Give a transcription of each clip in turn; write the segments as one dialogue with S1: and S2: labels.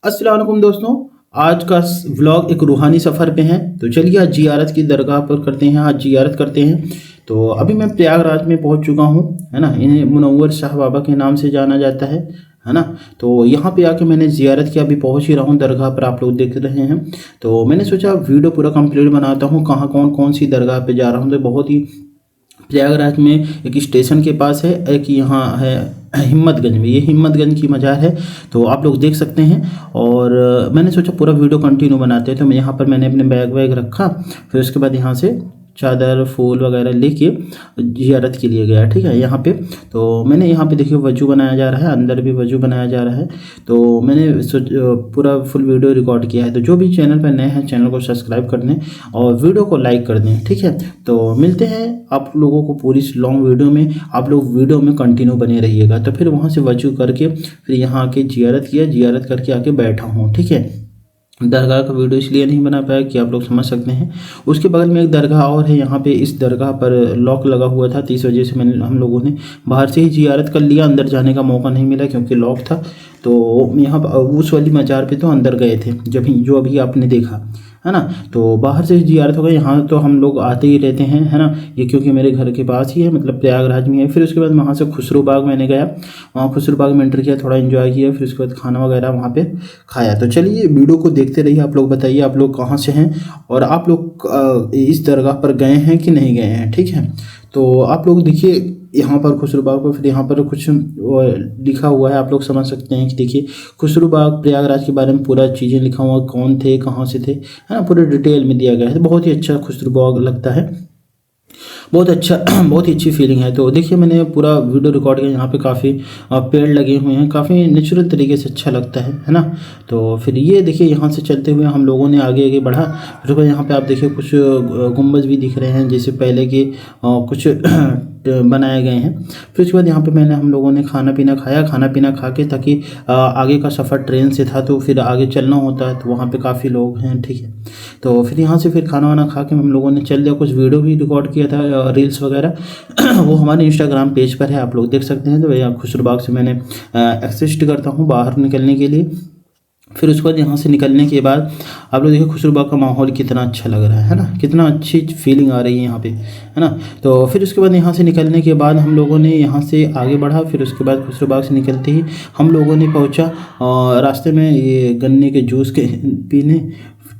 S1: अस्सलाम वालेकुम दोस्तों। आज का व्लॉग एक रूहानी सफ़र पे है। तो चलिए आज जियारत की दरगाह पर करते हैं, आज जियारत करते हैं। तो अभी मैं प्रयागराज में पहुंच चुका हूं, है ना। इन्हें मुनव्वर शाह बाबा के नाम से जाना जाता है ना। तो यहाँ पे आके मैंने जियारत की, अभी पहुंच ही रहा हूँ दरगाह पर, आप लोग देख रहे हैं। तो मैंने सोचा वीडियो पूरा कंप्लीट बनाता हूँ, कहाँ कौन कौन सी दरगाह पे जा रहा हूँ। तो बहुत ही प्रयागराज में एक स्टेशन के पास है, एक यहाँ है हिम्मतगंज में, ये हिम्मतगंज की मज़ार है। तो आप लोग देख सकते हैं। और मैंने सोचा पूरा वीडियो कंटिन्यू बनाते हैं। तो मैं यहाँ पर मैंने अपने बैग वैग रखा, फिर उसके बाद यहाँ से चादर फूल वगैरह लेके जियारत के लिए गया। ठीक है, यहाँ पे तो मैंने यहाँ पे देखिए वजू बनाया जा रहा है, अंदर भी वजू बनाया जा रहा है। तो मैंने पूरा फुल वीडियो रिकॉर्ड किया है। तो जो भी चैनल पर नए हैं चैनल को सब्सक्राइब कर दें और वीडियो को लाइक कर दें। ठीक है, तो मिलते हैं आप लोगों को पूरी लॉन्ग वीडियो में। आप लोग वीडियो में कंटिन्यू बने रहिएगा। तो फिर वहाँ से वजू करके फिर यहाँ आके जियारत किया, जियारत करके आके बैठा हूँ। ठीक है, दरगाह का वीडियो इसलिए नहीं बना पाया कि आप लोग समझ सकते हैं। उसके बगल में एक दरगाह और है, यहाँ पे इस दरगाह पर लॉक लगा हुआ था, तो इस वजह से हम लोगों ने बाहर से ही जियारत कर लिया, अंदर जाने का मौका नहीं मिला क्योंकि लॉक था। तो यहाँ उस वाली मज़ार पे तो अंदर गए थे जो अभी आपने देखा, है ना। तो बाहर से जियारत हो गई। यहाँ तो हम लोग आते ही रहते हैं, है ना। ये क्योंकि मेरे घर के पास ही है, मतलब प्रयागराज में है। फिर उसके बाद वहाँ से खुसरू बाग मैंने गया, वहाँ खुसरू बाग में एंटर किया, थोड़ा एंजॉय किया। फिर उसके बाद खाना वगैरह वहाँ पे खाया। तो चलिए वीडियो को देखते रहिए। आप लोग बताइए आप लोग कहाँ से हैं और आप लोग इस दरगाह पर गए हैं कि नहीं गए हैं। ठीक है, तो आप लोग देखिए यहाँ पर खुसरू बाग पर, फिर यहाँ पर कुछ लिखा हुआ है, आप लोग समझ सकते हैं कि देखिए खुसरू बाग प्रयागराज के बारे में पूरा चीज़ें लिखा हुआ, कौन थे कहाँ से थे, है ना, पूरे डिटेल में दिया गया है। तो बहुत ही अच्छा खुसरू बाग लगता है, बहुत अच्छा बहुत ही अच्छी फीलिंग है। तो देखिए मैंने पूरा वीडियो रिकॉर्ड किया। यहाँ पे काफ़ी पेड़ लगे हुए हैं, काफ़ी नेचुरल तरीके से अच्छा लगता है ना। तो फिर ये देखिए यहाँ से चलते हुए हम लोगों ने आगे आगे बढ़ा। फिर यहाँ पे आप देखिए कुछ गुंबज भी दिख रहे हैं, जैसे पहले के कुछ बनाए गए हैं। फिर उसके बाद यहाँ पे हम लोगों ने खाना पीना खाया, खाना पीना खा के, ताकि आगे का सफ़र ट्रेन से था तो फिर आगे चलना होता है, तो वहाँ पे काफ़ी लोग हैं। ठीक है, तो फिर यहाँ से फिर खाना वाना खा के हम लोगों ने चल दिया। कुछ वीडियो भी रिकॉर्ड किया था, रील्स वगैरह वो हमारे इंस्टाग्राम पेज पर है, आप लोग देख सकते हैं। तो यहाँ खुसरू बाग से मैंने एक्सिस्ट करता हूँ बाहर निकलने के लिए। फिर उसके बाद यहाँ से निकलने के बाद आप लोग देखिए खुसरू बाग का माहौल कितना अच्छा लग रहा है ना, कितना अच्छी फीलिंग आ रही है यहाँ पे, है ना। तो फिर उसके बाद यहाँ से निकलने के बाद हम लोगों ने यहाँ से आगे बढ़ा। फिर उसके बाद खुसरू बाग से निकलते ही हम लोगों ने पहुँचा रास्ते में ये गन्ने के जूस के पीने।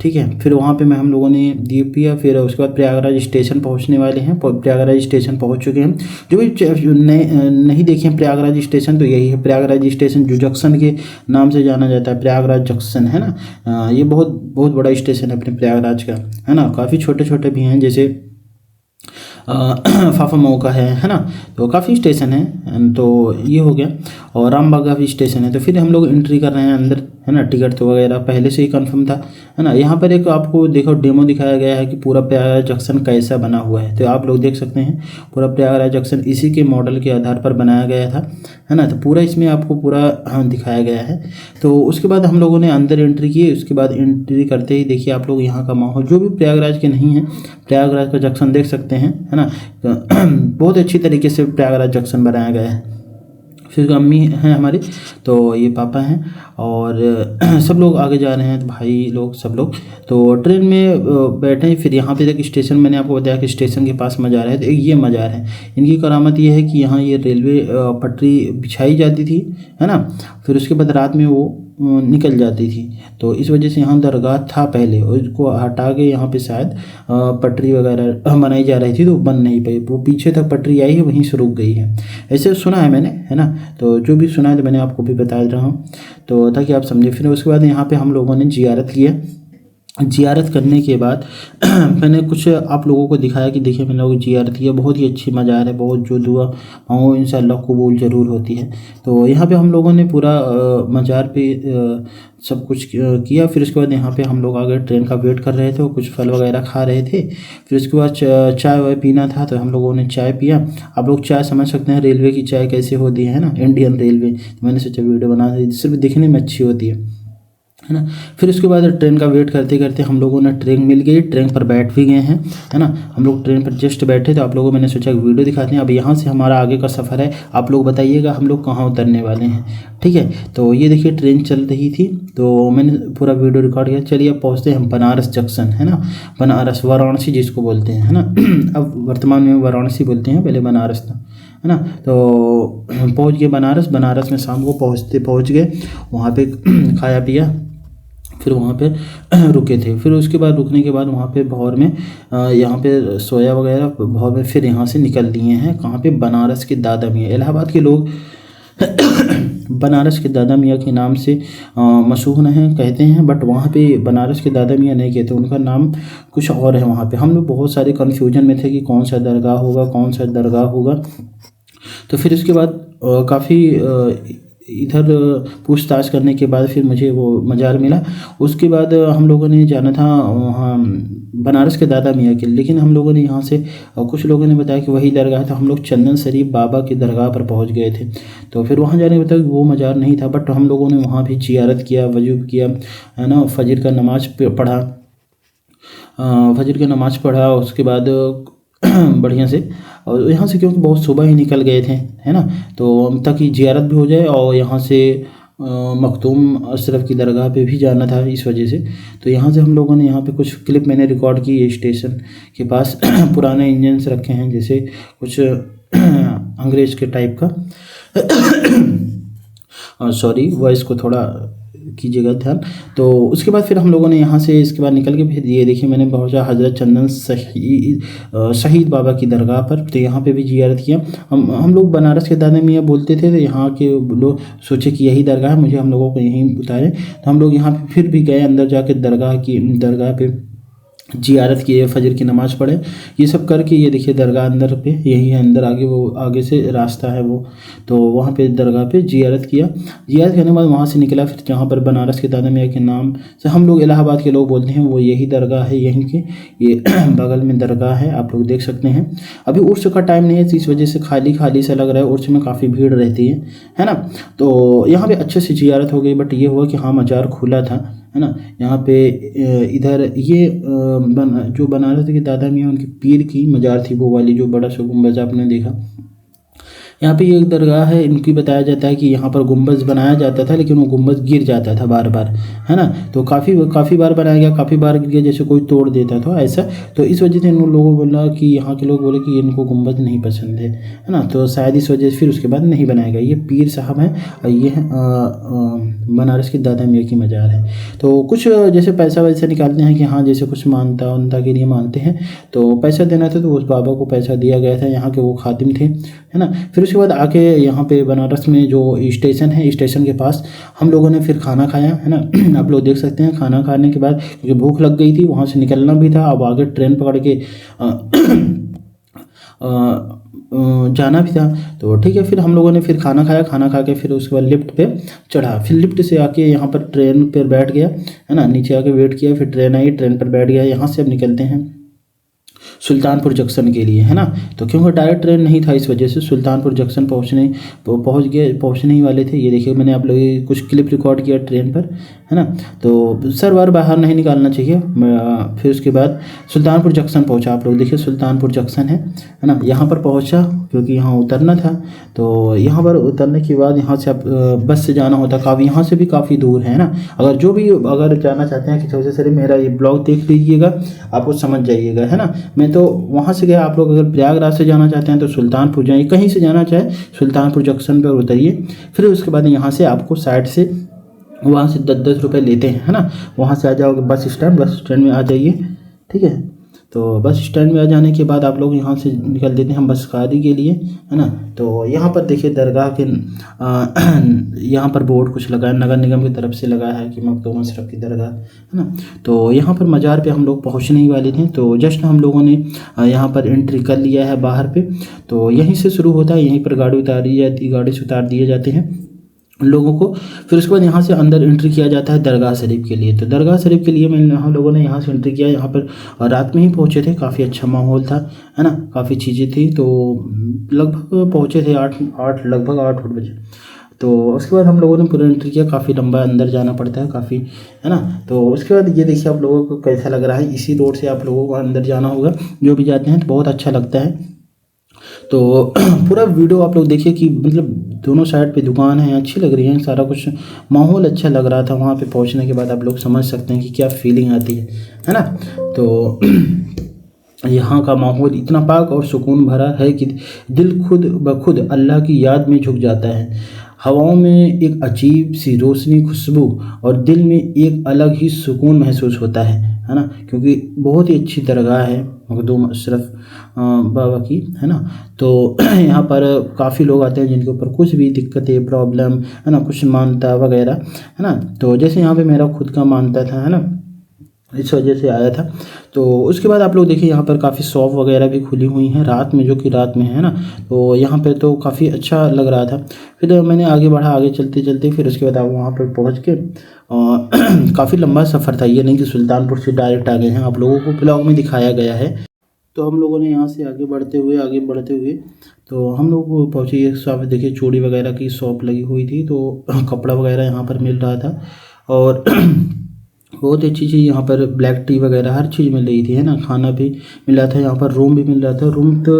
S1: ठीक है, फिर वहाँ पे हम लोगों ने दीप पिया। फिर उसके बाद प्रयागराज स्टेशन पहुँचने वाले हैं, प्रयागराज स्टेशन पहुँच चुके हैं। जो भी नहीं देखे हैं प्रयागराज स्टेशन, तो यही है प्रयागराज स्टेशन, जो जंक्शन के नाम से जाना जाता है, प्रयागराज जंक्शन, है ना। ये बहुत बहुत बड़ा स्टेशन है अपने प्रयागराज का, है ना। काफ़ी छोटे छोटे भी हैं, जैसे फाफा मऊ का है ना। तो काफ़ी स्टेशन है, तो ये हो गया। और रामबाग का भी स्टेशन है। तो फिर हम लोग एंट्री कर रहे हैं अंदर, है ना। टिकट तो वगैरह पहले से ही कंफर्म था, है ना। यहाँ पर एक आपको देखो डेमो दिखाया गया है कि पूरा प्रयागराज जंक्शन कैसा बना हुआ है। तो आप लोग देख सकते हैं पूरा प्रयागराज जंक्शन इसी के मॉडल के आधार पर बनाया गया था, है ना। तो पूरा इसमें आपको पूरा दिखाया गया है। तो उसके बाद हम लोगों ने अंदर एंट्री की। उसके बाद एंट्री करते ही देखिए आप लोग यहाँ का माहौल, जो भी प्रयागराज के नहीं है, प्रयागराज का जंक्शन देख सकते हैं, है ना। बहुत अच्छी तरीके से प्रयागराज जंक्शन बनाया गया है। फिर अम्मी हैं हमारी, तो ये पापा हैं और सब लोग आगे जा रहे हैं, तो भाई लोग सब लोग तो ट्रेन में बैठे हैं। फिर यहाँ पे एक स्टेशन, मैंने आपको बताया कि स्टेशन के पास मज़ार है। तो ये मज़ार है, इनकी करामत ये है कि यहाँ ये रेलवे पटरी बिछाई जाती थी, है ना। फिर उसके बाद रात में वो निकल जाती थी। तो इस वजह से यहाँ दरगाह था पहले, उसको हटा के यहाँ पे शायद पटरी वगैरह बनाई जा रही थी, तो बन नहीं पाई। वो पीछे तक पटरी आई है, वहीं से रुक गई है, ऐसे सुना है मैंने, है ना। तो जो भी सुना है तो मैंने आपको भी बता रहा हूँ, तो ताकि आप समझे। फिर उसके बाद यहाँ पे हम लोगों ने जियारत किया। जियारत करने के बाद मैंने कुछ आप लोगों को दिखाया कि देखिए मैंने लोग जियारत किया, बहुत ही अच्छी मज़ार है, बहुत जो दुआ मांगो इंशाअल्लाह कबूल ज़रूर होती है। तो यहाँ पे हम लोगों ने पूरा मज़ार पे सब कुछ किया। फिर उसके बाद यहाँ पे हम लोग आगे ट्रेन का वेट कर रहे थे, कुछ फल वगैरह खा रहे थे। फिर उसके बाद चाय वाय पीना था, तो हम लोगों ने चाय पिया। आप लोग चाय समझ सकते हैं रेलवे की चाय कैसे होती है ना, इंडियन रेलवे। तो मैंने सोचा वीडियो बना दी, सिर्फ दिखने में अच्छी होती है। है ना। फिर उसके बाद ट्रेन का वेट करते करते हम लोगों ने ट्रेन मिल गई, ट्रेन पर बैठ भी गए हैं, है ना। हम लोग ट्रेन पर जस्ट बैठे तो आप लोगों को मैंने सोचा वीडियो दिखाते हैं। अब यहाँ से हमारा आगे का सफ़र है, आप लोग बताइएगा हम लोग कहाँ उतरने वाले हैं, ठीक है। तो ये देखिए ट्रेन चल रही थी, तो मैंने पूरा वीडियो रिकॉर्ड किया। चलिए अब पहुँचते हैं हम बनारस जंक्शन, है ना, बनारस वाराणसी जिसको बोलते हैं, है ना। अब वर्तमान में वाराणसी बोलते हैं, पहले बनारस था, है ना। तो पहुँच गए बनारस। बनारस में शाम को पहुँच गए, वहाँ पे खाया पिया, फिर वहाँ पे रुके थे। फिर उसके बाद रुकने के बाद वहाँ पे भौर में यहाँ पे सोया वगैरह भौर में, फिर यहाँ से निकल दिए हैं कहाँ पे, बनारस के दादा मियाँ। इलाहाबाद के लोग बनारस के दादा मियाँ के नाम से मशहूर हैं कहते हैं, बट वहाँ पे बनारस के दादा मियाँ नहीं कहते, उनका नाम कुछ और है वहाँ पे। हम लोग बहुत सारे कन्फ्यूजन में थे कि कौन सा दरगाह होगा, कौन सा दरगाह होगा। तो फिर उसके बाद काफ़ी इधर पूछताछ करने के बाद फिर मुझे वो मज़ार मिला। उसके बाद हम लोगों ने जाना था वहाँ बनारस के दादा मियाँ के, लेकिन हम लोगों ने यहाँ से कुछ लोगों ने बताया कि वही दरगाह था। हम लोग चंदन शरीफ बाबा की दरगाह पर पहुँच गए थे। तो फिर वहाँ जाने के बाद वो मज़ार नहीं था, बट हम लोगों ने वहाँ भी ज़ियारत किया, वजू किया, है ना, फजर का नमाज़ पढ़ा, फजर की नमाज़ पढ़ा। उसके बाद बढ़िया से, और यहाँ से क्योंकि बहुत सुबह ही निकल गए थे, है ना, तो ताकि ज़ियारत भी हो जाए और यहाँ से मखदूम अशरफ की दरगाह पे भी जाना था इस वजह से। तो यहाँ से हम लोगों ने यहाँ पे कुछ क्लिप मैंने रिकॉर्ड की, स्टेशन के पास पुराने इंजन्स रखे हैं, जैसे कुछ अंग्रेज़ के टाइप का सॉरी वॉइस को थोड़ा कीजिएगा ध्यान। तो उसके बाद फिर हम लोगों ने यहाँ से इसके बाद निकल के फिर ये देखिए मैंने पहुँचा हज़रत चंदन शहीद बाबा की दरगाह पर। तो यहाँ पे भी ज़ियारत किया। हम लोग बनारस के दादा मियाँ बोलते थे, तो यहाँ के लोग सोचे कि यही दरगाह है, मुझे हम लोगों को यहीं उतारे। तो हम लोग यहाँ पे फिर भी गए अंदर जाके दरगाह पे ज़ियारत किए, फजर की नमाज़ पढ़े, ये सब करके ये देखिए दरगाह अंदर पे यही है, अंदर आगे वो आगे से रास्ता है वो। तो वहाँ पे दरगाह पे ज़ियारत किया। ज़ियारत करने के बाद वहाँ से निकला, फिर जहाँ पर बनारस के दादा मियाँ के नाम से हम लोग इलाहाबाद के लोग बोलते हैं, वो यही दरगाह है, यहीं के ये बगल में दरगाह है, आप लोग देख सकते हैं। अभी उर्स का टाइम नहीं है, तो इस वजह से खाली खाली सा लग रहा है। उर्स में काफ़ी भीड़ रहती है ना। तो यहाँ पे अच्छे से ज़ियारत हो गई, बट ये हुआ कि हाँ मज़ार खुला था, है ना। यहाँ पे इधर ये जो बनारस के दादा मियाँ उनके पीर की मज़ार थी, वो वाली जो बड़ा सा गुम्बज आपने देखा। यहाँ पे ये एक दरगाह है, इनकी बताया जाता है कि यहाँ पर गुम्बज बनाया जाता था, लेकिन वो गुम्बज गिर जाता था बार बार, है ना। तो काफ़ी बार बनाया गया, काफ़ी बार गिर गया, जैसे कोई तोड़ देता था ऐसा। तो इस वजह से इन लोगों बोला कि यहाँ के लोग बोले कि इनको गुम्बज नहीं पसंद है ना। तो शायद इस वजह से फिर उसके बाद नहीं बनाया गया। ये पीर साहब हैं और ये है बनारस के दादा मियाँ की मज़ार है। तो कुछ जैसे पैसा वैसा निकालते हैं कि हाँ जैसे कुछ मानता उनता के लिए मानते हैं, तो पैसा देना था, तो उस बाबा को पैसा दिया गया था, यहाँ के वो खादिम थे, है ना। फिर उसके बाद आके यहाँ पे बनारस में जो स्टेशन है, स्टेशन के पास हम लोगों ने फिर खाना खाया, है ना। आप लोग देख सकते हैं खाना खाने के बाद क्योंकि भूख लग गई थी, वहाँ से निकलना भी था, अब आगे ट्रेन पकड़ के जाना भी था। तो ठीक है, फिर हम लोगों ने फिर खाना खाया, खाना खा के फिर उसके बाद लिफ्ट पे चढ़ा, फिर लिफ्ट से आके यहाँ पर ट्रेन पर बैठ गया, है ना। नीचे आके वेट किया, फिर ट्रेन आई, ट्रेन पर बैठ गया। यहाँ से अब निकलते हैं सुल्तानपुर जंक्शन के लिए, है ना। तो क्योंकि डायरेक्ट ट्रेन नहीं था, इस वजह से सुल्तानपुर जंक्शन पहुँचने ही वाले थे। ये देखिए मैंने आप लोगों की कुछ क्लिप रिकॉर्ड किया ट्रेन पर, है ना। तो सर बार बाहर नहीं निकालना चाहिए। फिर उसके बाद सुल्तानपुर जंक्शन पहुँचा, आप लोग देखिए सुल्तानपुर जंक्शन है ना। यहाँ पर पहुँचा क्योंकि यहाँ उतरना था। तो यहाँ पर उतरने के बाद यहाँ से आप बस से जाना होता, काफ़ी यहाँ से भी काफ़ी दूर है ना। अगर जाना चाहते हैं कि सबसे सर मेरा ये ब्लॉग देख लीजिएगा, आपको समझ जाइएगा, है ना। मैं तो वहाँ से गया, आप लोग अगर प्रयागराज से जाना चाहते हैं तो सुल्तानपुर जाइए, कहीं से जाना चाहे सुल्तानपुर जंक्शन पर उतरिए। फिर उसके बाद यहाँ से आपको साइड से वहाँ से 10-10 रुपये लेते हैं, है ना। वहाँ से आ जाओगे बस स्टैंड में आ जाइए, ठीक है। तो बस स्टैंड में आ जाने के बाद आप लोग यहाँ से निकल देते हैं बस खादी के लिए, है ना। तो यहाँ पर देखिए दरगाह के यहाँ पर बोर्ड कुछ लगा है, नगर निगम की तरफ से लगा है कि मखदूम अशरफ की दरगाह, है ना। तो यहाँ पर मज़ार पे हम लोग पहुँचने ही वाले थे, तो जस्ट हम लोगों ने यहाँ पर एंट्री कर लिया है बाहर पे। तो यहीं से शुरू होता है, यहीं पर गाड़ी उतारी जाती है, गाड़ी से उतार दिए जाते हैं लोगों को। फिर उसके बाद यहाँ से अंदर एंट्री किया जाता है दरगाह शरीफ के लिए। तो दरगाह शरीफ के लिए हम लोगों ने यहाँ से एंट्री किया। यहाँ पर रात में ही पहुँचे थे, काफ़ी अच्छा माहौल था, है ना, काफ़ी चीज़ें थी। तो लगभग पहुँचे थे लगभग 8 बजे। तो उसके बाद हम लोगों ने पूरा एंट्री किया। काफ़ी लंबा अंदर जाना पड़ता है काफ़ी, है ना। तो उसके बाद ये देखिए आप लोगों को कैसा लग रहा है। इसी रोड से आप लोगों को अंदर जाना होगा, जो भी जाते हैं तो बहुत अच्छा लगता है। तो पूरा वीडियो आप लोग देखिए कि मतलब दोनों साइड पे दुकान है, अच्छी लग रही है, सारा कुछ माहौल अच्छा लग रहा था। वहाँ पे पहुँचने के बाद आप लोग समझ सकते हैं कि क्या फीलिंग आती है ना। तो यहाँ का माहौल इतना पाक और सुकून भरा है कि दिल खुद ब खुद अल्लाह की याद में झुक जाता है। हवाओं में एक अजीब सी रोशनी, खुशबू और दिल में एक अलग ही सुकून महसूस होता है ना। क्योंकि बहुत ही अच्छी दरगाह है मखदूम अशरफ बाबा की, है ना। तो यहाँ पर काफ़ी लोग आते हैं जिनके ऊपर कुछ भी दिक्कतें, प्रॉब्लम, है ना, कुछ मानता वगैरह, है ना। तो जैसे यहाँ पे मेरा खुद का मानता था, है ना, इस वजह से आया था। तो उसके बाद आप लोग देखिए यहाँ पर काफ़ी शॉप वगैरह भी खुली हुई हैं रात में, जो कि रात में है ना। तो यहाँ पे तो काफ़ी अच्छा लग रहा था। फिर मैंने आगे बढ़ा, आगे चलते चलते फिर उसके बाद आप वहाँ पर पहुँच के काफ़ी लंबा सफ़र था। ये नहीं कि सुल्तानपुर से डायरेक्ट आ गए हैं, आप लोगों को ब्लॉग में दिखाया गया है। तो हम लोगों ने यहाँ से आगे बढ़ते हुए तो हम लोग पहुँचे एक शॉप। देखिए चूड़ी वगैरह की शॉप लगी हुई थी, तो कपड़ा वगैरह यहाँ पर मिल रहा था। और बहुत अच्छी चीज़ यहाँ पर ब्लैक टी वगैरह हर चीज़ मिल रही थी, है ना। खाना भी मिल रहा था यहाँ पर, रूम भी मिल रहा था। रूम तो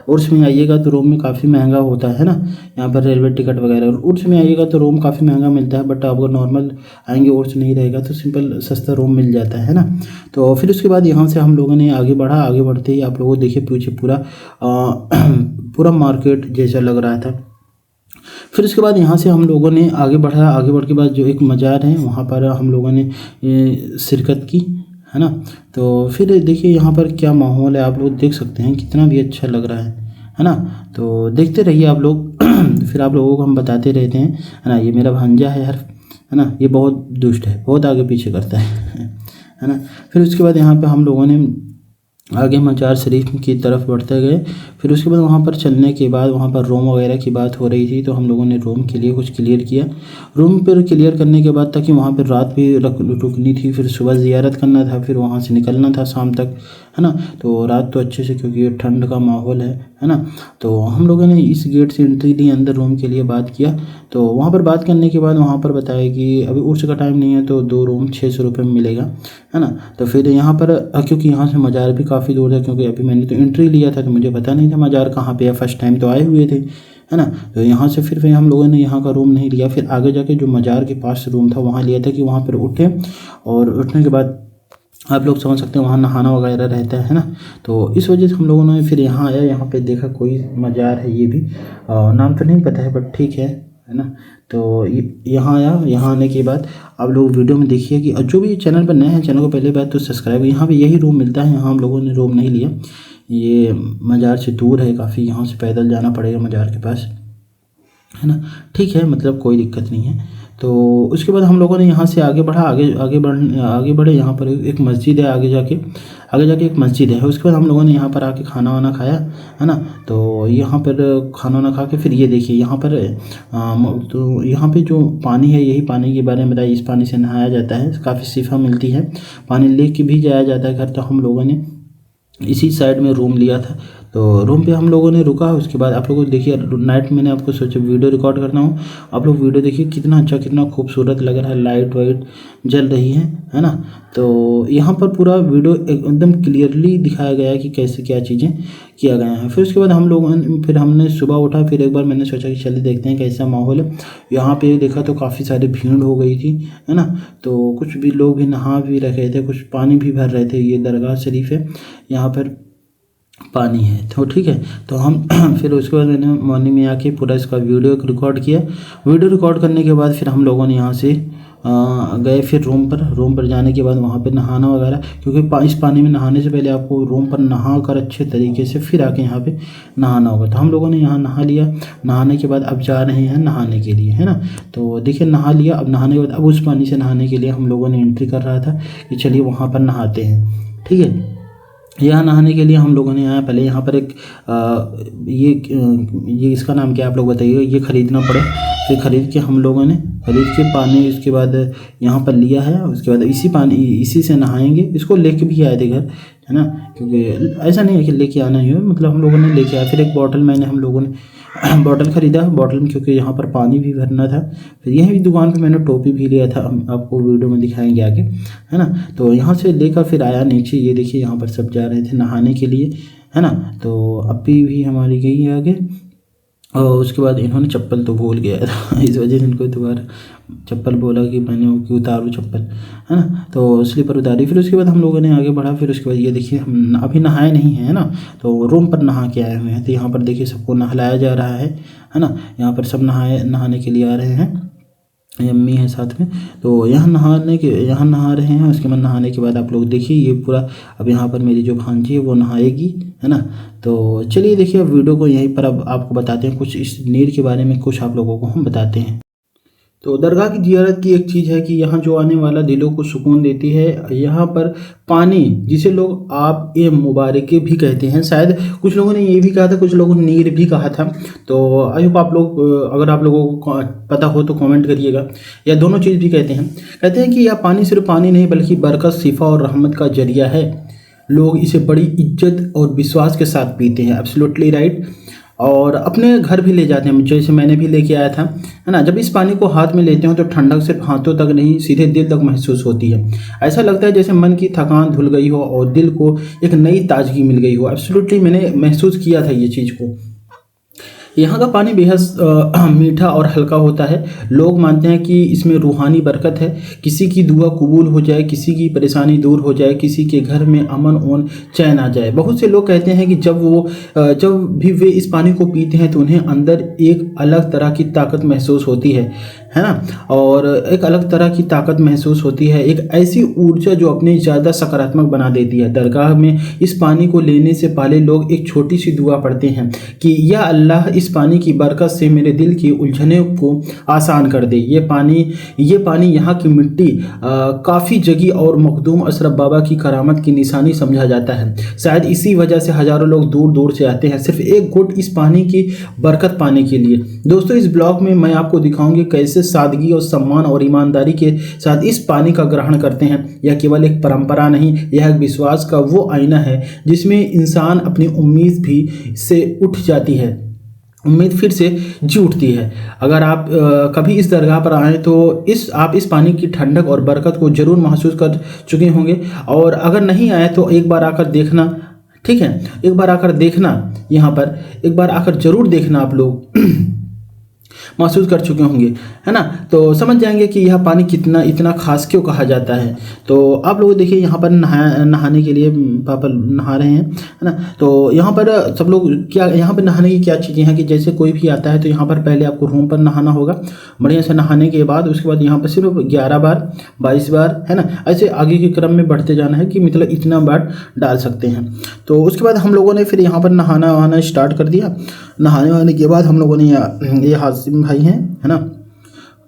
S1: उर्स में आइएगा तो रूम में काफ़ी महंगा होता है ना, यहाँ पर रेलवे टिकट वगैरह। उर्स में आइएगा तो रूम काफ़ी महंगा मिलता है, बट अगर नॉर्मल आएंगे, उर्स नहीं रहेगा तो सिंपल सस्ता रूम मिल जाता है ना। तो फिर उसके बाद यहाँ से हम लोगों ने आगे बढ़ा। आगे बढ़ते ही आप लोगों देखिए पीछे पूरा मार्केट जैसा लग रहा था। फिर उसके बाद यहाँ से हम लोगों ने आगे बढ़ा। आगे बढ़ के बाद जो एक मज़ार है वहाँ पर हम लोगों ने शिरकत की, है ना। तो फिर देखिए यहाँ पर क्या माहौल है, आप लोग देख सकते हैं कितना भी अच्छा लग रहा है ना। तो देखते रहिए आप लोग। फिर आप लोगों को हम बताते रहते हैं, है ना। ये मेरा भांजा है हर, है ना, ये बहुत दुष्ट है, बहुत आगे पीछे करता है ना। फिर उसके बाद यहाँ पे हम लोगों ने आगे मज़ार शरीफ की तरफ बढ़ते गए। फिर उसके बाद वहाँ पर चलने के बाद वहाँ पर रूम वगैरह की बात हो रही थी, तो हम लोगों ने रूम के लिए कुछ क्लियर किया। रूम पर क्लियर करने के बाद, ताकि वहाँ पर रात भी रुकनी थी, फिर सुबह ज़ियारत करना था, फिर वहाँ से निकलना था शाम तक, है ना। तो रात तो अच्छे से, क्योंकि ठंड का माहौल है ना। तो हम लोगों ने इस गेट से एंट्री ली अंदर रूम के लिए, बात किया। तो वहाँ पर बात करने के बाद वहाँ पर बताया कि अभी उर्स का टाइम नहीं है, तो 2 रूम 600 रुपये में मिलेगा, है ना। तो फिर यहाँ पर क्योंकि यहाँ से मज़ार भी काफ़ी दूर था, क्योंकि अभी मैंने तो एंट्री लिया था तो मुझे पता नहीं था मज़ार कहाँ पे है, फर्स्ट टाइम तो आए हुए थे, है ना। तो यहाँ से फिर हम लोगों ने यहाँ का रूम नहीं लिया। फिर आगे जाके जो मज़ार के पास रूम था वहाँ लिया था, कि वहाँ पर उठे और उठने के बाद आप लोग समझ सकते हैं वहाँ नहाना वगैरह रहता है ना। तो इस वजह से हम लोगों ने फिर यहाँ आया। यहाँ पे देखा कोई मज़ार है, ये भी नाम तो नहीं पता है, बट ठीक है ना। तो यहाँ आया। यहाँ आने के बाद आप लोग वीडियो में देखिए कि जो भी चैनल पर नए हैं, चैनल को पहले बात तो सब्सक्राइब। यहाँ पे यही रूम मिलता है, यहाँ हम लोगों ने रूम नहीं लिया। ये मज़ार से दूर है काफ़ी, यहाँ से पैदल जाना पड़ेगा मज़ार के पास, है ना। ठीक है, मतलब कोई दिक्कत नहीं है। तो उसके बाद हम लोगों ने यहाँ से आगे बढ़ा। आगे बढ़े। यहाँ पर एक मस्जिद है, आगे जाके एक मस्जिद है। उसके बाद हम लोगों ने यहाँ पर आके खाना वाना खाया, है ना। तो यहाँ पर खाना वाना खा के फिर ये देखिए यहाँ पर तो यहाँ पे जो पानी है, यही पानी के बारे में बताइए। इस पानी से नहाया जाता है, काफ़ी शिफा मिलती है, पानी लेके भी जाया जाता है घर। तो हम लोगों ने इसी साइड में रूम लिया था। तो रूम पे हम लोगों ने रुका। उसके बाद आप लोगों को देखिए नाइट मैंने आपको सोचा वीडियो रिकॉर्ड करना हूँ। आप लोग वीडियो देखिए कितना अच्छा, कितना खूबसूरत लग रहा है, लाइट वाइट जल रही है ना। तो यहाँ पर पूरा वीडियो एकदम क्लियरली दिखाया गया है कि कैसे क्या चीज़ें किया गया है। फिर उसके बाद फिर हमने सुबह उठा। फिर एक बार मैंने सोचा कि चलिए देखते हैं कैसा माहौल है। यहाँ पे देखा तो काफ़ी सारी भीड़ हो गई थी, है ना। तो कुछ भी लोग भी नहा भी रहे थे, कुछ पानी भी भर रहे थे। ये दरगाह शरीफ है, यहाँ पर पानी है, तो ठीक है। तो हम फिर उसके बाद मैंने मॉर्निंग में आके पूरा इसका वीडियो रिकॉर्ड किया। वीडियो रिकॉर्ड करने के बाद फिर हम लोगों ने यहाँ से गए फिर रूम पर जाने के बाद वहाँ पे नहाना वगैरह, क्योंकि इस पानी में नहाने से पहले आपको रूम पर नहा कर अच्छे तरीके से फिर आके यहाँ पे नहाना होगा। तो हम लोगों ने यहाँ नहा लिया। नहाने के बाद अब जा रहे हैं नहाने के लिए, है ना। तो देखिए नहा लिया। अब नहाने के बाद अब उस पानी से नहाने के लिए हम लोगों ने एंट्री कर रहा था कि चलिए वहाँ पर नहाते हैं, ठीक है। यहाँ नहाने के लिए हम लोगों ने आया। पहले यहाँ पर एक ये इसका नाम क्या आप लोग बताइए। ये ख़रीदना पड़े। फिर ख़रीद के हम लोगों ने पानी उसके बाद यहाँ पर लिया है। उसके बाद इसी से नहाएंगे। इसको लेके भी आए थे घर, है ना, क्योंकि ऐसा नहीं है कि लेके आना ही हो, मतलब हम लोगों ने लेके आया। फिर एक बॉटल मैंने हम लोगों ने बॉटल ख़रीदा, बॉटल में क्योंकि यहाँ पर पानी भी भरना था। फिर यही दुकान पे मैंने टोपी भी लिया था, हम आपको वीडियो में दिखाएंगे आगे, है ना। तो यहाँ से लेकर फिर आया नीचे, ये देखिए यहाँ पर सब जा रहे थे नहाने के लिए, है ना। तो अप्पी भी हमारी गई है आगे, और उसके बाद इन्होंने चप्पल तो भूल गया था इस वजह से इनको दोबारा चप्पल बोला कि मैंने वो कि उतारूँ चप्पल, है ना। तो स्लीपर उतारी, फिर उसके बाद हम लोगों ने आगे बढ़ा। फिर उसके बाद ये देखिए हम अभी नहाए नहीं हैं, है ना, तो रूम पर नहा के आए हुए हैं। तो यहाँ पर देखिए सबको नहलाया जा रहा है ना। यहाँ पर सब नहाने के लिए आ रहे हैं, अम्मी है साथ में। तो यहाँ नहा रहे हैं। उसके बाद नहाने के बाद आप लोग देखिए ये पूरा, अब यहाँ पर मेरी जो भांजी है वो नहाएगी, है ना। तो चलिए देखिए अब वीडियो को यहीं पर अब आपको बताते हैं कुछ, इस नीर के बारे में कुछ आप लोगों को हम बताते हैं। तो दरगाह की ज़ियारत की एक चीज़ है कि यहाँ जो आने वाला दिलों को सुकून देती है। यहाँ पर पानी, जिसे लोग आप ए मुबारक भी कहते हैं, शायद कुछ लोगों ने ये भी कहा था, कुछ लोगों ने नीर भी कहा था। तो आई होप आप लोग, अगर आप लोगों को पता हो तो कमेंट करिएगा, या दोनों चीज़ भी कहते हैं कि यह पानी सिर्फ पानी नहीं बल्कि बरकत, शिफा और रहमत का जरिया है। लोग इसे बड़ी इज्जत और विश्वास के साथ पीते हैं, एब्सोल्युटली राइट। और अपने घर भी ले जाते हैं, जैसे मैंने भी लेके आया था, है ना। जब इस पानी को हाथ में लेते हो तो ठंडक सिर्फ हाथों तक नहीं, सीधे दिल तक महसूस होती है। ऐसा लगता है जैसे मन की थकान धुल गई हो और दिल को एक नई ताजगी मिल गई हो। एब्सोल्युटली मैंने महसूस किया था ये चीज़ को। यहाँ का पानी बेहद मीठा और हल्का होता है। लोग मानते हैं कि इसमें रूहानी बरकत है, किसी की दुआ कबूल हो जाए, किसी की परेशानी दूर हो जाए, किसी के घर में अमन और चैन आ जाए। बहुत से लोग कहते हैं कि जब भी वे इस पानी को पीते हैं तो उन्हें अंदर एक अलग तरह की ताकत महसूस होती है ना, और एक अलग तरह की ताकत महसूस होती है, एक ऐसी ऊर्जा जो अपने ज़्यादा सकारात्मक बना देती है। दरगाह में इस पानी को लेने से पहले लोग एक छोटी सी दुआ पढ़ते हैं कि या अल्लाह, इस पानी की बरकत से मेरे दिल की उलझने को आसान कर दे। ये पानी यहाँ की मिट्टी काफ़ी जगी और मखदूम अशरफ बाबा की करामत की निशानी समझा जाता है। शायद इसी वजह से हज़ारों लोग दूर दूर से आते हैं सिर्फ एक घुट इस पानी की बरकत पाने के लिए। दोस्तों, इस ब्लॉग में मैं आपको दिखाऊंगी कैसे सादगी और सम्मान और ईमानदारी के साथ इस पानी का ग्रहण करते हैं। यह केवल एक परंपरा नहीं, यह एक विश्वास का वो आईना है जिसमें इंसान अपनी उम्मीद भी से उठ जाती है, उम्मीद फिर से जी उठती है। अगर आप कभी इस दरगाह पर आएँ तो आप इस पानी की ठंडक और बरकत को ज़रूर महसूस कर चुके होंगे, और अगर नहीं आए तो एक बार आकर देखना, ठीक है। एक बार आकर देखना, यहाँ पर एक बार आकर ज़रूर देखना, आप लोग महसूस कर चुके होंगे, है ना। तो समझ जाएंगे कि यह पानी इतना खास क्यों कहा जाता है। तो आप लोग देखिए यहाँ पर नहाने के लिए पापा नहा रहे हैं, है ना। तो यहाँ पर सब लोग यहाँ पर नहाने की क्या चीज़ें हैं कि जैसे कोई भी आता है तो यहाँ पर पहले आपको रूम पर नहाना होगा बढ़िया से। नहाने के बाद उसके बाद यहाँ पर सिर्फ 11 बार 22 बार, है ना, ऐसे आगे के क्रम में बढ़ते जाना है कि मतलब इतना बार डाल सकते हैं। तो उसके बाद हम लोगों ने फिर यहाँ पर नहाना स्टार्ट कर दिया। नहाने के बाद हम लोगों ने ये हासिम भाई हैं, है ना,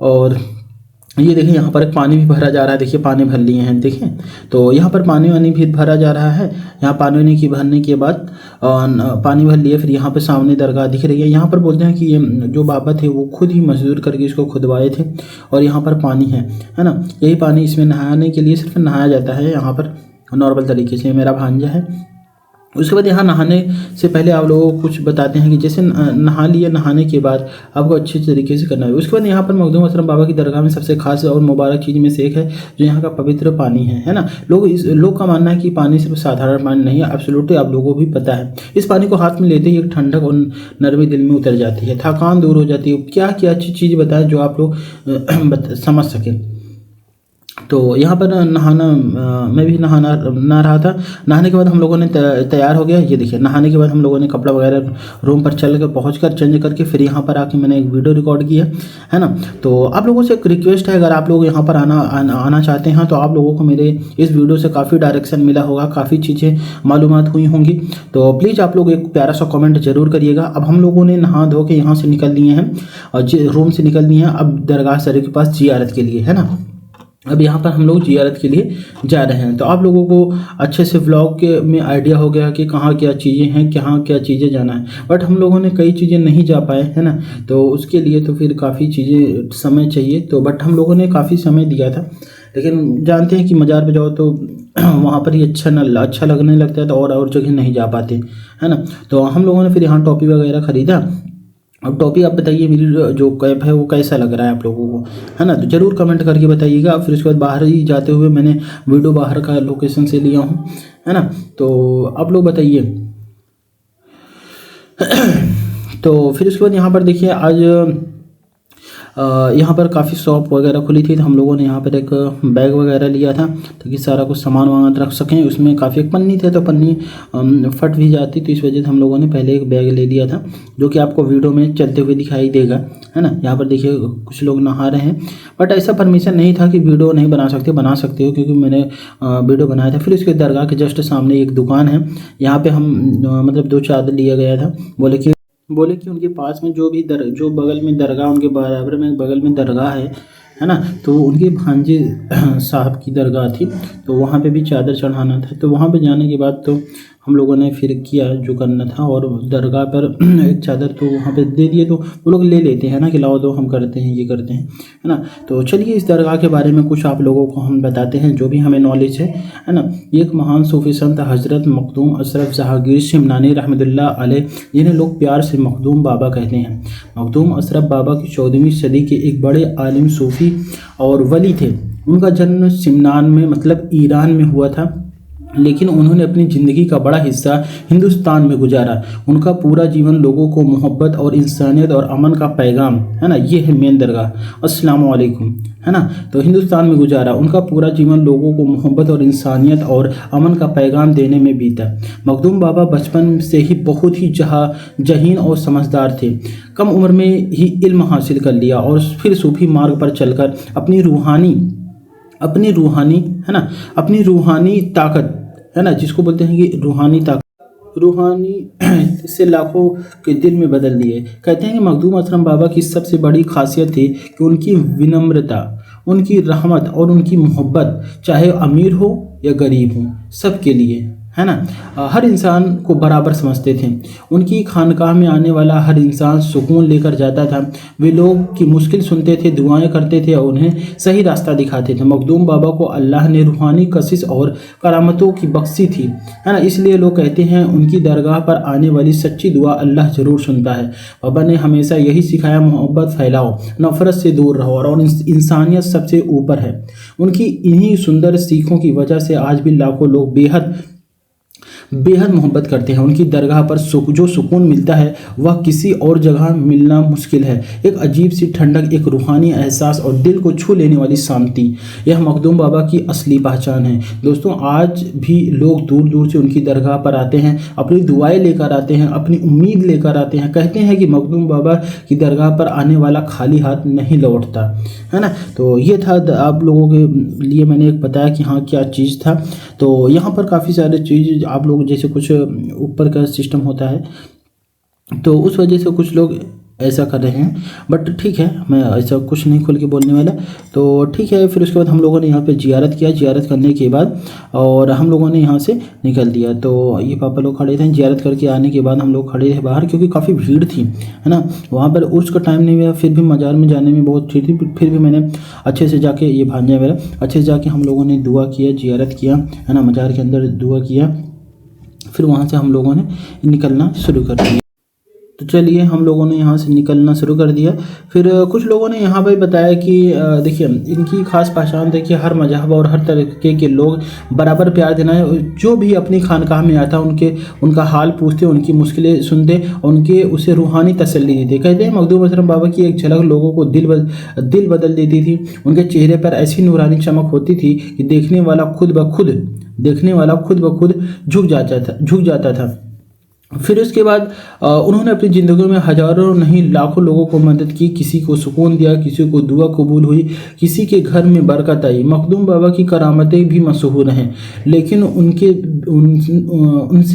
S1: और ये देखिए यहाँ पर पानी भी भरा जा रहा है। देखिए पानी भर लिए हैं, देखिए। तो यहाँ पर पानी भी भरा जा रहा है। यहाँ पानी की भरने के बाद पानी भर लिए, फिर यहाँ पर सामने दरगाह दिख रही है। यहाँ पर बोलते हैं कि ये जो बाबा थे वो खुद ही मजदूर करके इसको खुदवाए थे, और यहाँ पर पानी है ना। यही पानी इसमें नहाने के लिए सिर्फ नहाया जाता है यहाँ पर नॉर्मल तरीके से। मेरा भांजा है। उसके बाद यहाँ नहाने से पहले आप लोगों को कुछ बताते हैं कि जैसे नहा लिया, नहाने के बाद आपको अच्छे तरीके से करना है। उसके बाद यहाँ पर मखदूम अशरफ बाबा की दरगाह में सबसे खास और मुबारक चीज़ में से एक है जो यहाँ का पवित्र पानी है ना। लोग का मानना है कि पानी सिर्फ साधारण पानी नहीं है, एब्सोल्युटली आप लोगों को भी पता है। इस पानी को हाथ में लेते ही एक ठंडक और नरमी दिल में उतर जाती है, थकान दूर हो जाती है। क्या क्या अच्छी चीज़ बताएं जो आप लोग समझ सकें। तो यहाँ पर मैं भी नहा रहा था। नहाने के बाद हम लोगों ने तैयार हो गया। ये देखिए नहाने के बाद हम लोगों ने कपड़ा वगैरह रूम पर पहुँच कर चेंज करके फिर यहाँ पर आके मैंने एक वीडियो रिकॉर्ड किया, है ना। तो आप लोगों से एक रिक्वेस्ट है, अगर आप लोग यहाँ पर आना चाहते हैं तो आप लोगों को मेरे इस वीडियो से काफ़ी डायरेक्शन मिला होगा, काफ़ी चीज़ें मालूमात हुई होंगी। तो प्लीज़ आप लोग एक प्यारा सा कॉमेंट जरूर करिएगा। अब हम लोगों ने नहा धो के यहाँ से निकल लिए हैं और रूम से निकल लिए हैं। अब दरगाह शरीफ के पास ज़ियारत के लिए, है ना। अब यहाँ पर हम लोग ज़ियारत के लिए जा रहे हैं। तो आप लोगों को अच्छे से व्लॉग के में आइडिया हो गया कि कहाँ क्या चीज़ें हैं, कहाँ क्या चीज़ें जाना है। बट हम लोगों ने कई चीज़ें नहीं जा पाए, है ना। तो उसके लिए तो फिर काफ़ी चीज़ें समय चाहिए, तो बट हम लोगों ने काफ़ी समय दिया था। लेकिन जानते हैं कि मज़ार पे जाओ तो वहाँ पर ही अच्छा लगने लगता है, तो और जगह नहीं जा पाते, है ना। तो हम लोगों ने फिर यहाँ टॉपी वगैरह ख़रीदा। अब टॉपी आप बताइए मेरी जो कैप है वो कैसा लग रहा है आप लोगों को, है ना, तो ज़रूर कमेंट करके बताइएगा। फिर उसके बाद बाहर ही जाते हुए मैंने वीडियो बाहर का लोकेशन से लिया हूँ, है ना, तो आप लोग बताइए। तो फिर उसके बाद यहाँ पर देखिए आज यहाँ पर काफ़ी शॉप वगैरह खुली थी, तो हम लोगों ने यहाँ पर एक बैग वगैरह लिया था ताकि सारा कुछ सामान वामान रख सकें। उसमें काफ़ी एक पन्नी थे, तो पन्नी फट भी जाती, तो इस वजह से हम लोगों ने पहले एक बैग ले लिया था जो कि आपको वीडियो में चलते हुए दिखाई देगा, है ना। यहाँ पर देखिए कुछ लोग नहा रहे हैं, बट ऐसा परमिशन नहीं था कि वीडियो नहीं बना सकते हो, क्योंकि मैंने वीडियो बनाया था। फिर उसके दरगाह के जस्ट सामने एक दुकान है, यहाँ पर हम मतलब 2 चादर लिया गया था। बोले कि उनके पास में जो बगल में दरगाह, उनके बराबर में बगल में दरगाह है ना, तो उनके भांजे साहब की दरगाह थी, तो वहाँ पे भी चादर चढ़ाना था। तो वहाँ पे जाने के बाद तो हम लोगों ने फिर किया जो करना था, और दरगाह पर एक चादर तो वहाँ पे दे दिए, तो वो लोग ले लेते हैं ना कि लाओ दो, हम करते हैं, ये करते हैं, है ना। तो चलिए इस दरगाह के बारे में कुछ आप लोगों को हम बताते हैं जो भी हमें नॉलेज है ना। ये एक महान सूफी संत हज़रत मखदूम अशरफ जहांगीर शिमनानी रहमतुल्लाह अलैह, जिन्हें लोग प्यार से मखदूम बाबा कहते हैं। मखदूम अशरफ बाबा की 14वीं सदी के एक बड़े आलिम सूफी और वली थे। उनका जन्म सिमनान में मतलब ईरान में हुआ था, लेकिन उन्होंने अपनी ज़िंदगी का बड़ा हिस्सा हिंदुस्तान में गुजारा। उनका पूरा जीवन लोगों को मोहब्बत और इंसानियत और अमन का पैगाम, है ना, ये है मेन दरगाह, अस्सलाम वालेकुम, है ना, तो हिंदुस्तान में गुजारा। उनका पूरा जीवन लोगों को मोहब्बत और इंसानियत और अमन का पैगाम देने में बीता। मखदूम बाबा बचपन से ही बहुत ही जहीन और समझदार थे। कम उम्र में ही इल्म हासिल कर लिया और फिर सूफी मार्ग पर चलकर अपनी रूहानी ताकत, है ना, जिसको बोलते हैं कि रूहानी से लाखों के दिल में बदल दिए। कहते हैं कि मखदूम अशरफ बाबा की सबसे बड़ी खासियत थी कि उनकी विनम्रता, उनकी रहमत और उनकी मोहब्बत, चाहे अमीर हो या गरीब हो, सबके लिए, है ना, हर इंसान को बराबर समझते थे। उनकी खानकाह में आने वाला हर इंसान सुकून लेकर जाता था। वे लोग की मुश्किल सुनते थे, दुआएं करते थे और उन्हें सही रास्ता दिखाते थे। मखदूम बाबा को अल्लाह ने रूहानी कशिश और करामतों की बख्शी थी, है ना, इसलिए लोग कहते हैं उनकी दरगाह पर आने वाली सच्ची दुआ अल्लाह ज़रूर सुनता है। बाबा ने हमेशा यही सिखाया, मोहब्बत फैलाओ, नफ़रत से दूर रहो और इंसानियत सबसे ऊपर है। उनकी इन्हीं सुंदर सीखों की वजह से आज भी लाखों लोग बेहद मोहब्बत करते हैं। उनकी दरगाह पर जो सुकून मिलता है वह किसी और जगह मिलना मुश्किल है। एक अजीब सी ठंडक, एक रूहानी एहसास और दिल को छू लेने वाली शांति, यह मखदूम बाबा की असली पहचान है। दोस्तों, आज भी लोग दूर दूर से उनकी दरगाह पर आते हैं, अपनी दुआएं लेकर आते हैं, अपनी उम्मीद लेकर आते हैं। कहते हैं कि मखदूम बाबा की दरगाह पर आने वाला खाली हाथ नहीं लौटता, है ना। तो ये था आप लोगों के लिए मैंने एक बताया कि हाँ क्या चीज़ था। तो यहाँ पर काफ़ी सारे चीज़ आप लोग, जैसे कुछ ऊपर का सिस्टम होता है, तो उस वजह से कुछ लोग ऐसा कर रहे हैं, बट ठीक है, मैं ऐसा कुछ नहीं खोल के बोलने वाला, तो ठीक है। फिर उसके बाद हम लोगों ने यहाँ पे जियारत किया। जियारत करने के बाद और हम लोगों ने यहाँ से निकल दिया। तो ये पापा लोग खड़े थे। जियारत करके आने के बाद हम लोग खड़े थे बाहर, क्योंकि काफ़ी भीड़ थी, है ना, वहाँ पर उर्स का टाइम नहीं हुआ, फिर भी मज़ार में जाने में बहुत भीड़ थी। फिर भी मैंने अच्छे से जाके, ये भांजा मेरा, अच्छे से जाके हम लोगों ने दुआ किया, जियारत किया, है ना, मज़ार के अंदर दुआ किया। फिर वहाँ से हम लोगों ने निकलना शुरू कर दिया। तो चलिए हम लोगों ने यहाँ से निकलना शुरू कर दिया। फिर कुछ लोगों ने यहाँ पे बताया कि देखिए इनकी खास पहचान, देखिए हर मजहब और हर तरीके के लोग बराबर प्यार देना है। जो भी अपनी खानकाह में आता उनका हाल पूछते, उनकी मुश्किलें सुनते, उनके उसे रूहानी तसल्ली देते। कहते हैं मखदूम अशरफ बाबा की एक झलक लोगों को दिल बदल देती थी। उनके चेहरे पर ऐसी नूरानी चमक होती थी कि देखने वाला खुद ब खुद झुक जाता था। फिर उसके बाद उन्होंने अपनी ज़िंदगी में हज़ारों नहीं लाखों लोगों को मदद की, किसी को सुकून दिया, किसी को दुआ कबूल हुई, किसी के घर में बरकत आई। मखदूम बाबा की करामतें भी मशहूर हैं, लेकिन उनसे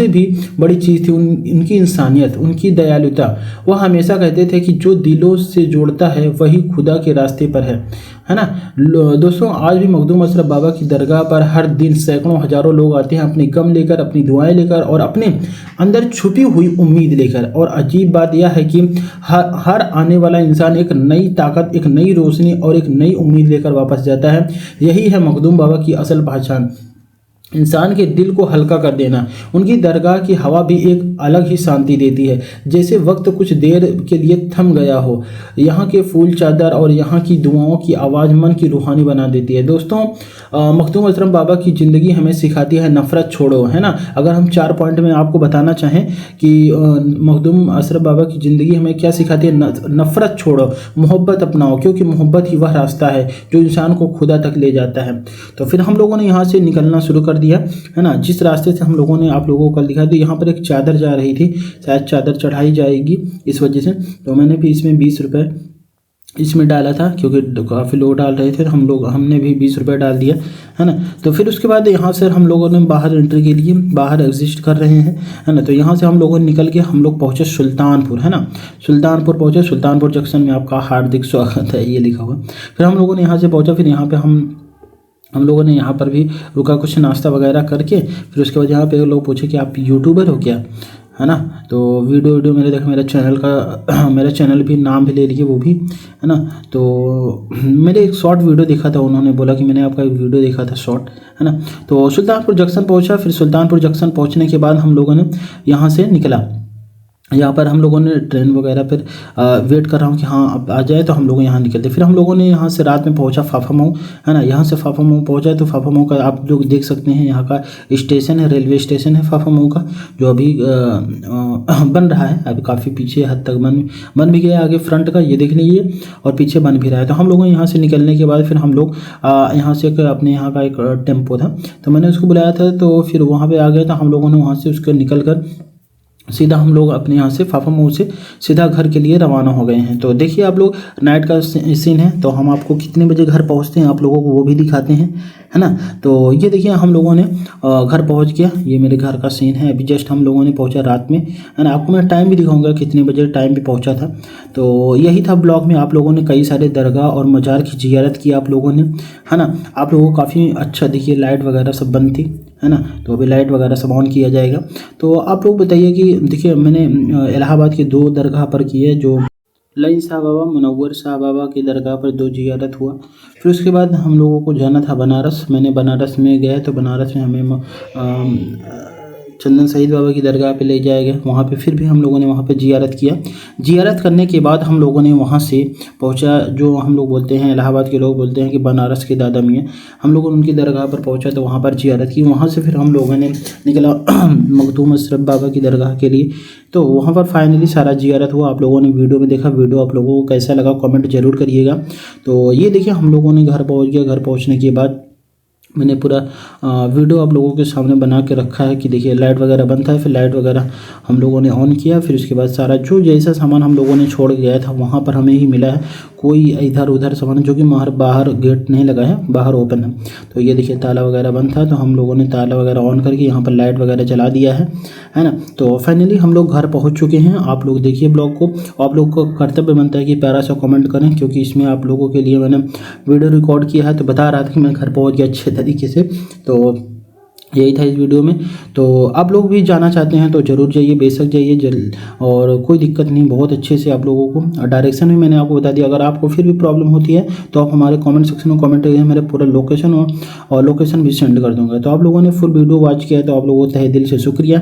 S1: भी बड़ी चीज़ थी उनकी इंसानियत, उनकी दयालुता। वह हमेशा कहते थे कि जो दिलों से जोड़ता है वही खुदा के रास्ते पर है ना। दोस्तों, आज भी मखदूम अशरफ बाबा की दरगाह पर हर दिन सैकड़ों हज़ारों लोग आते हैं, अपनी गम लेकर, अपनी दुआएं लेकर और अपने अंदर छुपी हुई उम्मीद लेकर। और अजीब बात यह है कि हर आने वाला इंसान एक नई ताकत, एक नई रोशनी और एक नई उम्मीद लेकर वापस जाता है। यही है मखदूम बाबा की असल पहचान, इंसान के दिल को हल्का कर देना। उनकी दरगाह की हवा भी एक अलग ही शांति देती है, जैसे वक्त कुछ देर के लिए थम गया हो। यहाँ के फूल चादर और यहाँ की दुआओं की आवाज़ मन की रूहानी बना देती है। दोस्तों, मखदूम असलम बाबा की ज़िंदगी हमें सिखाती है नफ़रत छोड़ो, है ना। अगर हम 4 पॉइंट में आपको बताना चाहें कि मखदूम असलम बाबा की ज़िंदगी हमें क्या सिखाती है, नफ़रत छोड़ो, मोहब्बत अपनाओ, क्योंकि मोहब्बत ही वह रास्ता है जो इंसान को खुदा तक ले जाता है। तो फिर हम लोगों ने यहाँ से निकलना शुरू कर दिया, है ना। जिस रास्ते से हम लोगों ने आप लोगों को कल दिखाया, तो यहाँ पर एक चादर जा रही थी, शायद चादर चढ़ाई जाएगी इस वजह से, तो मैंने भी इसमें 20 रुपये इसमें डाला था, क्योंकि काफ़ी लोग डाल रहे थे, हमने भी 20 रुपये डाल दिया, है ना। तो फिर उसके बाद यहाँ से हम लोगों ने बाहर एंट्री के लिए बाहर एग्जिस्ट कर रहे हैं, है ना। तो यहाँ से हम लोगों ने निकल के हम लोग पहुँचे सुल्तानपुर, है ना। सुल्तानपुर पहुँचे, सुल्तानपुर जंक्शन में आपका हार्दिक स्वागत है, ये लिखा हुआ। फिर हम लोगों ने यहाँ से पहुँचा, फिर यहाँ पर हम लोगों ने यहाँ पर भी रुका, कुछ नाश्ता वगैरह करके। फिर उसके बाद यहाँ पे लोग पूछे कि आप यूट्यूबर हो क्या, है ना। तो वीडियो मैंने देखा, मेरा चैनल भी नाम भी ले लिए वो भी, है ना। तो मेरे एक शॉर्ट वीडियो देखा था, उन्होंने बोला कि मैंने आपका एक वीडियो देखा था शॉर्ट, है ना। तो सुल्तानपुर जंक्शन पहुँचा। फिर सुल्तानपुर जंक्शन पहुँचने के बाद हम लोगों ने यहाँ से निकला। यहाँ पर हम लोगों ने ट्रेन वगैरह पर वेट कर रहा हूँ कि हाँ अब आ जाए तो हम लोग यहाँ निकलते। फिर हम लोगों ने यहाँ से रात में पहुँचा फाफामऊ, है ना। यहाँ से फाफामऊ पहुँचा तो फाफामऊ का आप लोग देख सकते हैं, यहाँ का स्टेशन है, रेलवे स्टेशन है फाफामऊ का, जो अभी बन रहा है। अभी काफ़ी पीछे हद तक बन भी गया, आगे फ्रंट का ये देख लीजिए, और पीछे बन भी रहा है। तो हम लोगों ने यहाँ से निकलने के बाद फिर हम लोग यहाँ से अपने यहाँ का एक टेम्पो था, तो मैंने उसको बुलाया था, तो फिर वहाँ पर आ गया था। हम लोगों ने वहाँ से उसको निकल कर सीधा हम लोग अपने यहाँ से फाफामऊ से सीधा घर के लिए रवाना हो गए हैं। तो देखिए आप लोग, नाइट का सीन है, तो हम आपको कितने बजे घर पहुँचते हैं आप लोगों को वो भी दिखाते हैं, है ना। तो ये देखिए हम लोगों ने घर पहुँच गया, ये मेरे घर का सीन है। अभी जस्ट हम लोगों ने पहुँचा रात में, है ना। आपको मैं टाइम भी दिखाऊंगा कितने बजे टाइम भी पहुँचा था। तो यही था ब्लॉग में। आप लोगों ने कई सारे दरगाह और मज़ार की ज़ियारत की आप लोगों ने, है ना। आप लोगों को काफ़ी अच्छा, देखिए लाइट वगैरह सब बंद थी, है ना। तो अभी लाइट वगैरह सब ऑन किया जाएगा। तो आप लोग बताइए कि देखिए मैंने इलाहाबाद के 2 दरगाह पर की है, जो लईन शाह बाबा, मुनव्वर शाह बाबा की दरगाह पर 2 ज़ियारत हुआ। फिर उसके बाद हम लोगों को जाना था बनारस। मैंने बनारस में गया, तो बनारस में हमें चंदन शहीद बाबा की दरगाह पे ले जाया गया। वहाँ पे फिर भी हम लोगों ने वहाँ पे ज़ियारत किया। ज़ियारत करने के बाद हम लोगों ने वहाँ से पहुँचा, जो हम लोग बोलते हैं, इलाहाबाद के लोग बोलते हैं कि बनारस के दादा मियाँ। हम लोग उनकी दरगाह पर पहुँचा, तो वहाँ पर ज़ियारत की। वहाँ से फिर हम लोगों ने निकला मखदूम असलम बाबा की दरगाह के लिए। तो वहाँ पर फाइनली सारा ज़ियारत हुआ। आप लोगों ने वीडियो में देखा, वीडियो आप लोगों को कैसा लगा कमेंट जरूर करिएगा। तो ये देखिए हम लोगों ने घर पहुँच गया। घर पहुँचने के बाद मैंने पूरा वीडियो आप लोगों के सामने बना के रखा है कि देखिए लाइट वगैरह बंद था, फिर लाइट वगैरह हम लोगों ने ऑन किया। फिर उसके बाद सारा जो जैसा सामान हम लोगों ने छोड़ गया था वहाँ पर हमें ही मिला है। कोई इधर उधर सामान, जो कि बाहर गेट नहीं लगा है, बाहर ओपन है। तो ये देखिए ताला वगैरह बंद था, तो हम लोगों ने ताला वगैरह ऑन करके यहाँ पर लाइट वगैरह जला दिया है ना। तो फाइनली हम लोग घर पहुँच चुके हैं। आप लोग देखिए ब्लॉग को, आप लोग को कर्तव्य बनता है कि प्यारा सा कमेंट करें, क्योंकि इसमें आप लोगों के लिए मैंने वीडियो रिकॉर्ड किया है। तो बता रहा था कि मैं घर पहुँच गया अच्छे तरीके से। तो यही था इस वीडियो में। तो आप लोग भी जाना चाहते हैं तो ज़रूर जाइए, बेशक जाइए, और कोई दिक्कत नहीं, बहुत अच्छे से आप लोगों को डायरेक्शन भी मैंने आपको बता दिया। अगर आपको फिर भी प्रॉब्लम होती है तो आप हमारे कमेंट सेक्शन में कमेंट करिए, मेरा पूरा लोकेशन और लोकेशन भी सेंड कर दूँगा। तो आप लोगों ने फुल वीडियो वॉच किया, तो आप लोगों को तहे दिल से शुक्रिया।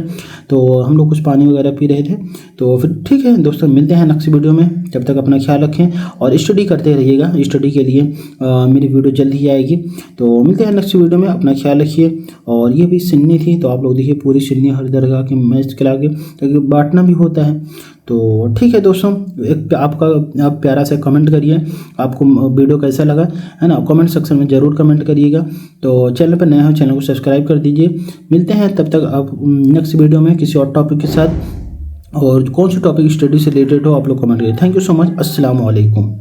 S1: तो हम लोग कुछ पानी वगैरह पी रहे थे। तो फिर ठीक है दोस्तों, मिलते हैं नेक्स्ट वीडियो में। जब तक अपना ख्याल रखें और स्टडी करते रहिएगा। स्टडी के लिए मेरी वीडियो जल्द ही आएगी। तो मिलते हैं नेक्स्ट वीडियो में, अपना ख्याल रखिए। और ये भी सिन्नी थी, तो आप लोग देखिए पूरी सिन्नी हर दरगाह के मैच खिला के, क्योंकि बांटना भी होता है। तो ठीक है दोस्तों, एक आप प्यारा सा कमेंट करिए, आपको वीडियो कैसा लगा, है ना। कमेंट सेक्शन में ज़रूर कमेंट करिएगा। तो चैनल पर नए हो, चैनल को सब्सक्राइब कर दीजिए। मिलते हैं तब तक आप नेक्स्ट वीडियो में किसी और टॉपिक के साथ, और कौन सा टॉपिक स्टडी से रिलेटेड हो आप लोग कमेंट करिए। Thank you so much. अस्सलाम वालेकुम।